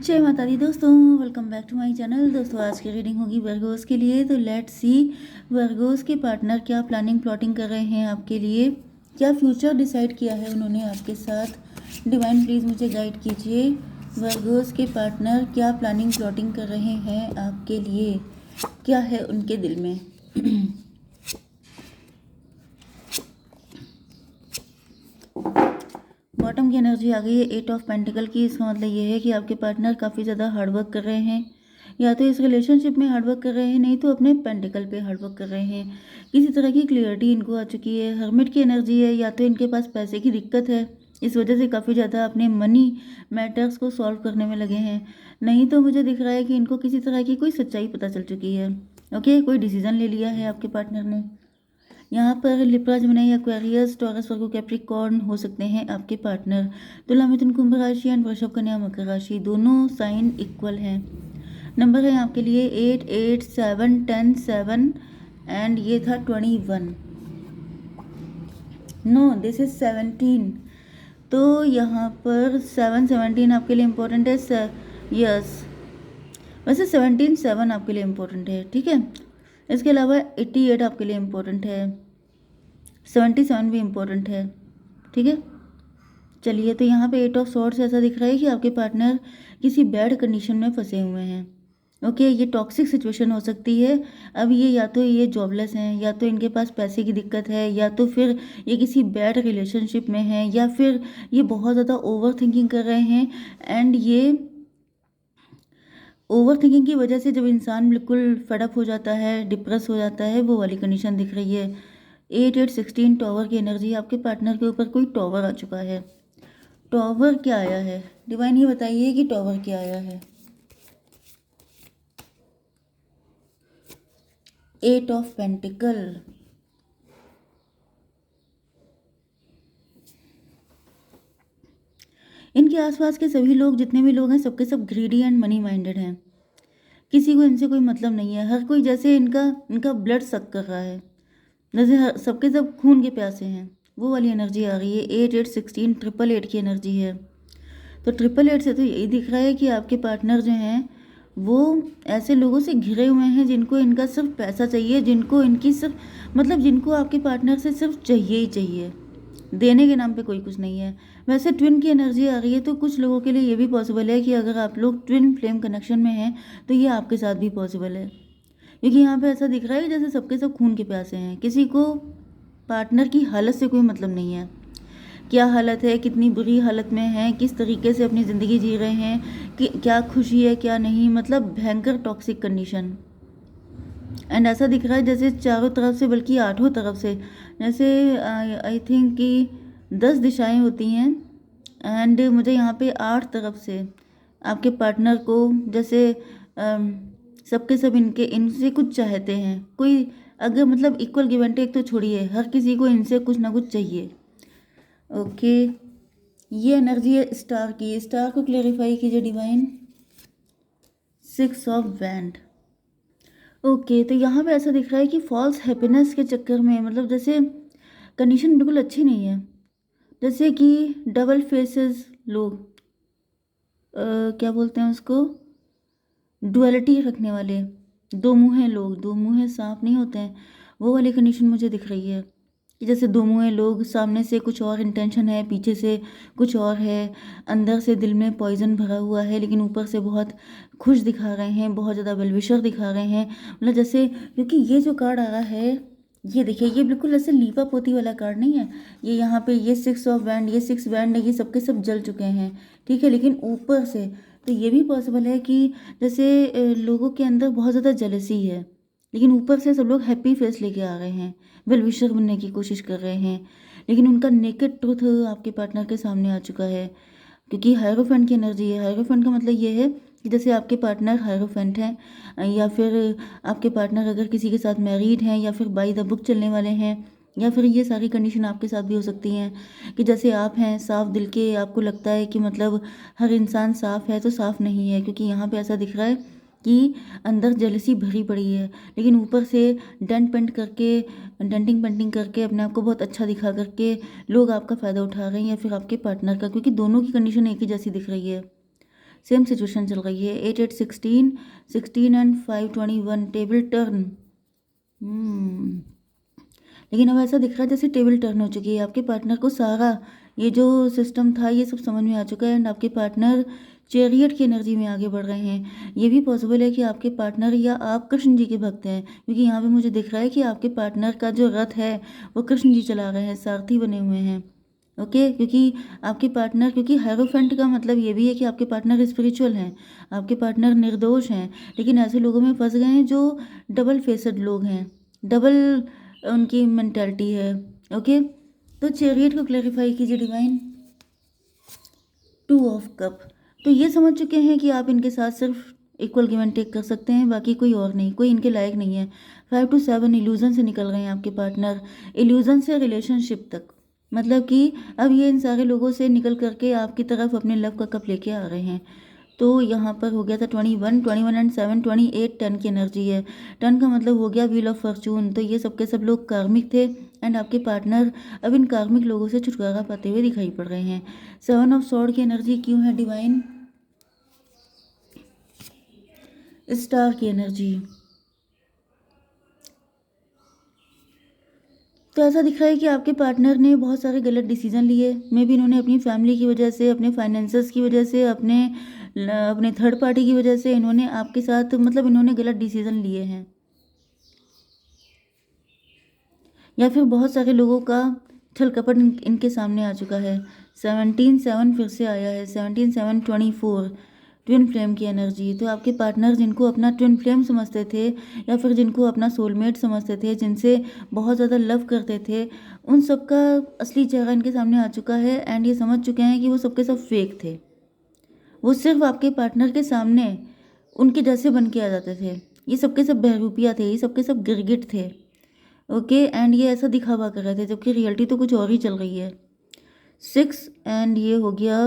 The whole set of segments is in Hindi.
जय माता दी दोस्तों, welcome back to my channel. दोस्तों आज की रीडिंग होगी वर्गोस के लिए। तो लेट्स सी वर्गोस के पार्टनर क्या प्लानिंग प्लॉटिंग कर रहे हैं आपके लिए, क्या फ्यूचर डिसाइड किया है उन्होंने आपके साथ। डिवाइन प्लीज़ मुझे गाइड कीजिए। वर्गोस के पार्टनर क्या प्लानिंग प्लॉटिंग कर रहे हैं आपके लिए, क्या है उनके दिल में। बॉटम की एनर्जी आ गई है 8 ऑफ पेंटिकल की। इसका मतलब ये है कि आपके पार्टनर काफ़ी ज़्यादा हार्डवर्क कर रहे हैं, या तो इस रिलेशनशिप में हार्डवर्क कर रहे हैं, नहीं तो अपने पेंटिकल पे हार्डवर्क कर रहे हैं। किसी तरह की क्लियरिटी इनको आ चुकी है। हर्मिट की एनर्जी है, या तो इनके पास पैसे की दिक्कत है, इस वजह से काफ़ी ज़्यादा अपने मनी मैटर्स को सॉल्व करने में लगे हैं। नहीं तो मुझे दिख रहा है कि इनको किसी तरह की कोई सच्चाई पता चल चुकी है। ओके, कोई डिसीजन ले लिया है आपके पार्टनर ने। यहाँ पर लिब्रा, जेमिनी, एक्वेरियस, टॉरस, वर्गो, कैप्रिकॉर्न हो सकते हैं आपके पार्टनर। तुला, मिथुन, कुंभ राशि एंड वृषभ, कन्या, मकर राशि, दोनों साइन इक्वल हैं। नंबर है आपके लिए 8, 8, 7, 10, 7 एंड ये था 21। No, this is 17। तो यहाँ पर 7, 17 आपके लिए इम्पोर्टेंट है। यस, वैसे 17, 7 आपके लिए इम्पोर्टेंट है, ठीक है। इसके अलावा 88 आपके लिए इम्पोर्टेंट है, 77 भी इम्पोर्टेंट है, ठीक है। चलिए, तो यहाँ पे 8 ऑफ सॉर्ड्स ऐसा दिख रहा है कि आपके पार्टनर किसी बैड कंडीशन में फंसे हुए हैं। ओके, ये टॉक्सिक सिचुएशन हो सकती है। अब ये या तो ये जॉबलेस हैं, या तो इनके पास पैसे की दिक्कत है, या तो फिर ये किसी बैड रिलेशनशिप में हैं, या फिर ये बहुत ज़्यादा ओवर थिंकिंग कर रहे हैं। एंड ये ओवर थिंकिंग की वजह से जब इंसान बिल्कुल फेडअप हो जाता है, डिप्रेस हो जाता है, वो वाली कंडीशन दिख रही है। 8, 8, 16 टॉवर की एनर्जी, आपके पार्टनर के ऊपर कोई टॉवर आ चुका है। टॉवर क्या आया है डिवाइन, ये बताइए कि टॉवर क्या आया है। 8 ऑफ पेंटिकल। इनके आसपास के सभी लोग, जितने भी लोग हैं, सबके सब ग्रीडी एंड मनी माइंडेड हैं। किसी को इनसे कोई मतलब नहीं है। हर कोई जैसे इनका इनका ब्लड सक कर रहा है, जैसे सबके सब खून के प्यासे हैं। वो वाली एनर्जी आ रही है। 8, 8, 16 888 की एनर्जी है। तो 888 से तो यही दिख रहा है कि आपके पार्टनर जो हैं वो ऐसे लोगों से घिरे हुए हैं जिनको इनका सिर्फ पैसा चाहिए, जिनको इनकी सिर्फ मतलब जिनको आपके पार्टनर से सिर्फ चाहिए ही चाहिए, देने के नाम पे कोई कुछ नहीं है। वैसे ट्विन की एनर्जी आ रही है, तो कुछ लोगों के लिए ये भी पॉसिबल है कि अगर आप लोग ट्विन फ्लेम कनेक्शन में हैं तो ये आपके साथ भी पॉसिबल है। क्योंकि यहाँ पे ऐसा दिख रहा है जैसे सबके सब खून के प्यासे हैं, किसी को पार्टनर की हालत से कोई मतलब नहीं है। क्या हालत है, कितनी बुरी हालत में है, किस तरीके से अपनी ज़िंदगी जी रहे हैं, कि क्या खुशी है क्या नहीं, मतलब भयंकर टॉक्सिक कंडीशन। एंड ऐसा दिख रहा है जैसे चारों तरफ से, बल्कि आठों तरफ से, जैसे आई थिंक कि 10 दिशाएं होती हैं। एंड मुझे यहाँ पे 8 तरफ से आपके पार्टनर को जैसे सबके सब इनके इनसे कुछ चाहते हैं। कोई अगर मतलब इक्वल गिव एंड टेक तो छोड़िए, हर किसी को इनसे कुछ ना कुछ चाहिए। ओके, ये एनर्जी है स्टार की। स्टार को क्लेरिफाई कीजिए डिवाइन। 6 of wand. ओके, तो यहाँ पे ऐसा दिख रहा है कि फॉल्स हैप्पीनेस के चक्कर में, मतलब जैसे कंडीशन बिल्कुल अच्छी नहीं है। जैसे कि डबल फेसेस लोग, क्या बोलते हैं उसको, डुअलिटी रखने वाले, दो मुँहे लोग, दो मुँहे सांप नहीं होते हैं, वो वाली कंडीशन मुझे दिख रही है। कि जैसे दो मुँहे लोग, सामने से कुछ और इंटेंशन है, पीछे से कुछ और है, अंदर से दिल में पॉइजन भरा हुआ है, लेकिन ऊपर से बहुत खुश दिखा रहे हैं, बहुत ज़्यादा वेलविशर दिखा रहे हैं। मतलब जैसे, क्योंकि ये जो कार्ड आ रहा है, ये देखिए, ये बिल्कुल ऐसे लीपा पोती वाला कार्ड नहीं है। ये यहाँ पे ये 6 ऑफ बैंड, ये 6 बैंड है, ये सबके सब जल चुके हैं, ठीक है। लेकिन ऊपर से तो ये भी पॉसिबल है कि जैसे लोगों के अंदर बहुत ज़्यादा जेलसी है, लेकिन ऊपर से सब लोग हैप्पी फेस लेके आ रहे हैं, वेल विशर बनने की कोशिश कर रहे हैं, लेकिन उनका नेकेड ट्रूथ आपके पार्टनर के सामने आ चुका है। क्योंकि हायरोफेंट की एनर्जी है। हायरोफेंट का मतलब ये है कि जैसे आपके पार्टनर हायरोफेंट हैं, या फिर आपके पार्टनर अगर किसी के साथ मैरिड हैं, या फिर बाई द बुक चलने वाले हैं, या फिर ये सारी कंडीशन आपके साथ भी हो सकती हैं कि जैसे आप हैं साफ दिल के, आपको लगता है कि मतलब हर इंसान साफ है, तो साफ नहीं है। क्योंकि यहाँ पे ऐसा दिख रहा है कि अंदर जेलसी भरी पड़ी है, लेकिन ऊपर से डेंटिंग पेंटिंग करके अपने आप को बहुत अच्छा दिखा करके लोग आपका फ़ायदा उठा रहे हैं, या फिर आपके पार्टनर का, क्योंकि दोनों की कंडीशन एक ही जैसी दिख रही है। सेम सिचुएशन चल रही है। 8 8 16, 16 एंड 5 21, टेबल टर्न। लेकिन अब ऐसा दिख रहा है जैसे टेबल टर्न हो चुकी है। आपके पार्टनर को सारा ये जो सिस्टम था ये सब समझ में आ चुका है एंड आपके पार्टनर चैरियट की एनर्जी में आगे बढ़ रहे हैं। ये भी पॉसिबल है कि आपके पार्टनर या आप कृष्ण जी के भक्त हैं, क्योंकि यहाँ पे मुझे दिख रहा है कि आपके पार्टनर का जो रथ है वो कृष्ण जी चला रहे हैं, सारथी बने हुए हैं। ओके, क्योंकि आपके पार्टनर, क्योंकि हेरोफेंट का मतलब ये भी है कि आपके पार्टनर स्पिरिचुअल हैं, आपके पार्टनर निर्दोष हैं, लेकिन ऐसे लोगों में फंस गए हैं जो डबल फेसेड लोग हैं, डबल उनकी मेंटालिटी है। ओके, तो चैरियट को क्लैरिफाई कीजिए डिवाइन। 2 ऑफ कप, तो ये समझ चुके हैं कि आप इनके साथ सिर्फ इक्वल गिव एंड टेक कर सकते हैं, बाकी कोई और नहीं, कोई इनके लायक नहीं है। 5 to 7 इल्यूजन से निकल रहे हैं आपके पार्टनर, इल्यूजन से रिलेशनशिप तक, मतलब कि अब ये इन सारे लोगों से निकल करके आपकी तरफ अपने लव का कप लेके आ रहे हैं। तो यहाँ पर हो गया था 21 21 एंड 7 28, 10 की एनर्जी है। 10 का मतलब हो गया व्हील ऑफ फॉर्चून। तो ये सबके सब लोग कार्मिक थे एंड आपके पार्टनर अब इन कार्मिक लोगों से छुटकारा पाते हुए दिखाई पड़ रहे हैं। 7 ऑफ सॉर्ड की एनर्जी क्यों है डिवाइन? स्टार की एनर्जी। तो ऐसा दिख रहा है कि आपके पार्टनर ने बहुत सारे गलत डिसीजन लिए। मे भी इन्होंने अपनी फैमिली की वजह से, अपने फाइनेंसेस की वजह से, अपने थर्ड पार्टी की वजह से इन्होंने आपके साथ, मतलब इन्होंने गलत डिसीजन लिए हैं, या फिर बहुत सारे लोगों का छल कपट इनके सामने आ चुका है। 17 7 फिर से आया है। 17 7 24, ट्विन फ्लेम की एनर्जी। तो आपके पार्टनर जिनको अपना ट्विन फ्लेम समझते थे या फिर जिनको अपना सोलमेट समझते थे, जिनसे बहुत ज़्यादा लव करते थे, उन सब का असली चेहरा इनके सामने आ चुका है एंड ये समझ चुके हैं कि वो सबके सब फेक थे। वो सिर्फ आपके पार्टनर के सामने उनके जैसे बन के आ जाते थे। ये सबके सब बहरूपिया थे, ये सबके सब गिरगिट थे। ओके, एंड ये ऐसा दिखावा कर रहे थे जबकि रियलिटी तो कुछ और ही चल रही है। 6 एंड ये हो गया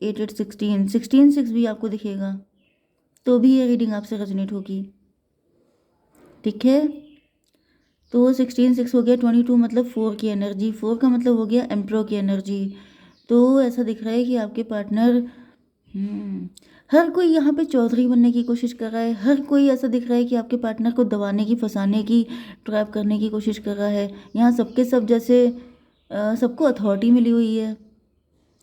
8 8 16, 16 6 भी आपको दिखेगा, तो भी ये रीडिंग आपसे रेजोनेट होगी। ठीक है, तो 16 6 हो गया। 22 मतलब 4 की एनर्जी। 4 का मतलब हो गया एम्प्रो की एनर्जी। तो ऐसा दिख रहा है कि आपके पार्टनर हर कोई यहाँ पे चौधरी बनने की कोशिश कर रहा है। हर कोई ऐसा दिख रहा है कि आपके पार्टनर को दबाने की, फंसाने की, ट्रैप करने की कोशिश कर रहा है। यहाँ सबके सब जैसे सबको अथॉरिटी मिली हुई है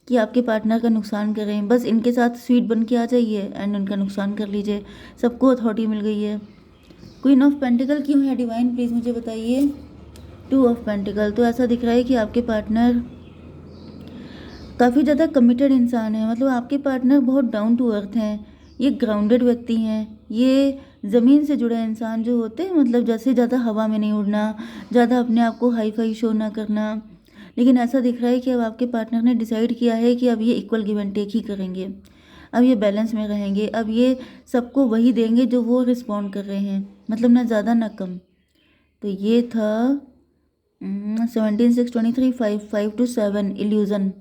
कि आपके पार्टनर का नुकसान करें, बस इनके साथ स्वीट बन के आ जाइए एंड उनका नुकसान कर लीजिए। सबको अथॉरिटी मिल गई है। क्वीन ऑफ पेंटिकल क्यों है डिवाइन, प्लीज़ मुझे बताइए। 2 ऑफ पेंटिकल, तो ऐसा दिख रहा है कि आपके पार्टनर काफ़ी ज़्यादा कमिटेड इंसान है। मतलब आपके पार्टनर बहुत डाउन टू अर्थ हैं, ये ग्राउंडेड व्यक्ति हैं, ये ज़मीन से जुड़े इंसान जो होते हैं, मतलब जैसे ज़्यादा हवा में नहीं उड़ना, ज़्यादा अपने आप को हाई फाई शो ना करना। लेकिन ऐसा दिख रहा है कि अब आपके पार्टनर ने डिसाइड किया है कि अब ये इक्वल गिव एंड टेक ही करेंगे, अब ये बैलेंस में रहेंगे, अब ये सबको वही देंगे जो वो रिस्पॉन्ड कर रहे हैं, मतलब ना ज़्यादा ना कम। तो ये था 17 6 23, 5 5 to 7 इल्यूज़न।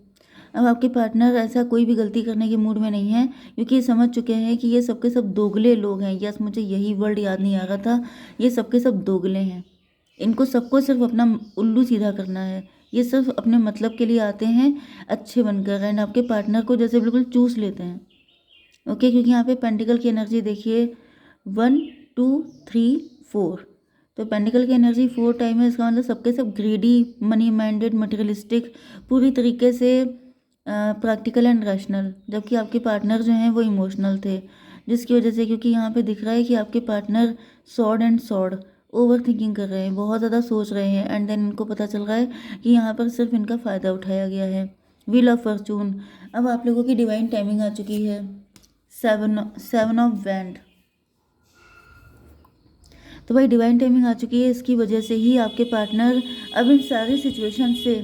अब आपके पार्टनर ऐसा कोई भी गलती करने के मूड में नहीं है, क्योंकि ये समझ चुके हैं कि ये सबके सब दोगले लोग हैं। यस, मुझे यही वर्ड याद नहीं आ रहा था, ये सबके सब दोगले हैं। इनको सबको सिर्फ अपना उल्लू सीधा करना है। ये सिर्फ अपने मतलब के लिए आते हैं अच्छे बनकर एंड आपके पार्टनर को जैसे बिल्कुल चूस लेते हैं। ओके, क्योंकि यहाँ पे पेंटिकल की एनर्जी देखिए 1 2 3 4, तो पेंटिकल की एनर्जी 4 टाइम है। इसका मतलब सबके सब ग्रीडी, मनी माइंडेड, मटेरियलिस्टिक, पूरी तरीके से प्रैक्टिकल एंड रैशनल, जबकि आपके पार्टनर जो हैं वो इमोशनल थे, जिसकी वजह से, क्योंकि यहाँ पे दिख रहा है कि आपके पार्टनर सॉर्ड ओवर थिंकिंग कर रहे हैं, बहुत ज़्यादा सोच रहे हैं एंड देन इनको पता चल रहा है कि यहाँ पर सिर्फ इनका फ़ायदा उठाया गया है। व्हील ऑफ फॉर्चून, अब आप लोगों की डिवाइन टाइमिंग आ चुकी है। 7 ऑफ वैंड, तो भाई डिवाइन टाइमिंग आ चुकी है। इसकी वजह से ही आपके पार्टनर अब इन सारी सिचुएशन से,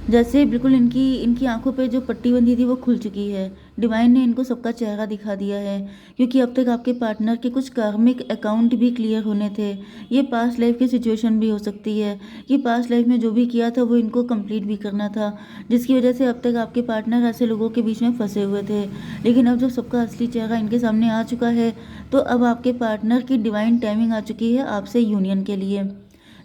जैसे बिल्कुल इनकी इनकी आंखों पे जो पट्टी बंधी थी वो खुल चुकी है। डिवाइन ने इनको सबका चेहरा दिखा दिया है, क्योंकि अब तक आपके पार्टनर के कुछ कार्मिक अकाउंट भी क्लियर होने थे। ये पास्ट लाइफ की सिचुएशन भी हो सकती है कि पास्ट लाइफ में जो भी किया था वो इनको कंप्लीट भी करना था, जिसकी वजह से अब तक आपके पार्टनर ऐसे लोगों के बीच में फंसे हुए थे। लेकिन अब जब सबका असली चेहरा इनके सामने आ चुका है, तो अब आपके पार्टनर की डिवाइन टाइमिंग आ चुकी है आपसे यूनियन के लिए।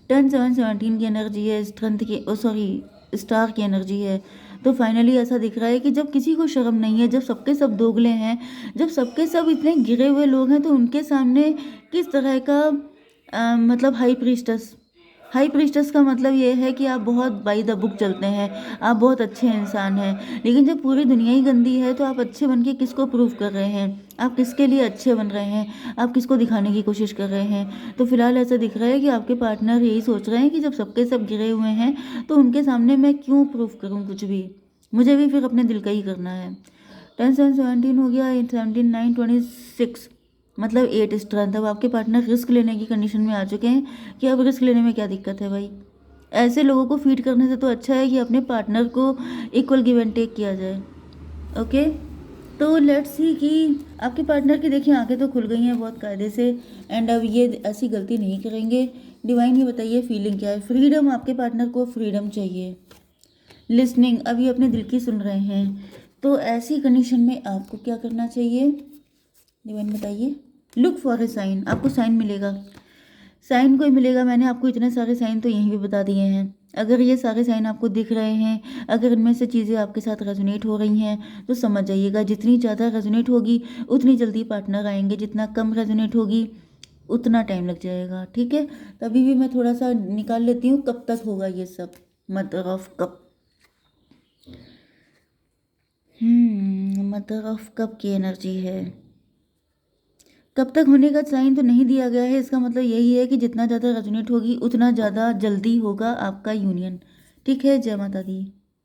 10 7 17 की एनर्जी है, स्ट्रेंथ की, स्टार की एनर्जी है। तो फाइनली ऐसा दिख रहा है कि जब किसी को शर्म नहीं है, जब सबके सब दोगले हैं, जब सबके सब इतने गिरे हुए लोग हैं, तो उनके सामने किस तरह का मतलब हाई प्रीस्टस का मतलब ये है कि आप बहुत बाई द बुक चलते हैं, आप बहुत अच्छे इंसान हैं। लेकिन जब पूरी दुनिया ही गंदी है तो आप अच्छे बन के किसको प्रूव कर रहे हैं? आप किसके लिए अच्छे बन रहे हैं? आप किसको दिखाने की कोशिश कर रहे हैं? तो फिलहाल ऐसा दिख रहा है कि आपके पार्टनर यही सोच रहे हैं कि जब सबके सब गिरे हुए हैं तो उनके सामने मैं क्यों प्रूव करूँ कुछ भी, मुझे भी फिर अपने दिल का ही करना है। 10 7 17 हो गया, 17 9 26, मतलब 8 स्ट्रेंथ। अब आपके पार्टनर रिस्क लेने की कंडीशन में आ चुके हैं कि अब रिस्क लेने में क्या दिक्कत है भाई। ऐसे लोगों को फीड करने से तो अच्छा है कि अपने पार्टनर को इक्वल गिव एंड टेक किया जाए। ओके, तो लेट्स सी कि आपके पार्टनर की देखिए आंखें तो खुल गई हैं बहुत कायदे से, एंड अब ये ऐसी गलती नहीं करेंगे। डिवाइन, ये बताइए फीलिंग क्या है? फ्रीडम, आपके पार्टनर को फ्रीडम चाहिए। लिसनिंग, अभी अपने दिल की सुन रहे हैं, तो ऐसी कंडीशन में आपको क्या करना चाहिए? डिवाइन बताइए। लुक फॉर ए साइन, आपको साइन मिलेगा, साइन कोई मिलेगा। मैंने आपको इतने सारे साइन तो यहीं भी बता दिए हैं। अगर ये सारे साइन आपको दिख रहे हैं, अगर इनमें से चीज़ें आपके साथ रेजोनेट हो रही हैं, तो समझ जाइएगा जितनी ज़्यादा रेजोनेट होगी उतनी जल्दी पार्टनर आएंगे, जितना कम रेजोनेट होगी उतना टाइम लग जाएगा। ठीक है, तभी भी मैं थोड़ा सा निकाल लेती हूँ कब तक होगा ये सब, mother of cup. Mother of cup की एनर्जी है। कब तक होने का साइन तो नहीं दिया गया है, इसका मतलब यही है कि जितना ज़्यादा रेजोनेट होगी उतना ज़्यादा जल्दी होगा आपका यूनियन। ठीक है, जय माता दी।